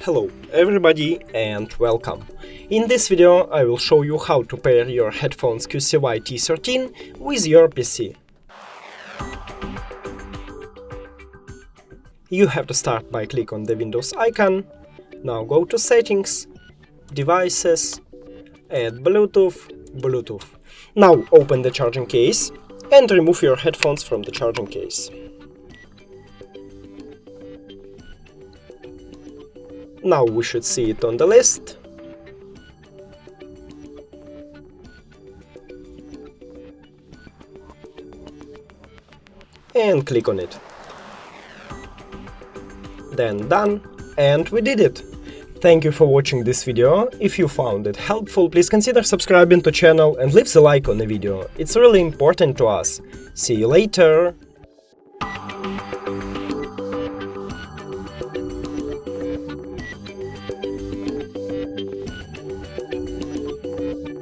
Hello everybody and welcome! In this video I will show you how to pair your headphones QCY T13 with your PC. You have to start by click on the Windows icon, now go to Settings, Devices, add Bluetooth. Now open the charging case and remove your headphones from the charging case. Now we should see it on the list. And click on it. Then done, and we did it! Thank you for watching this video. If you found it helpful, please consider subscribing to the channel and leave the like on the video. It's really important to us. See you later!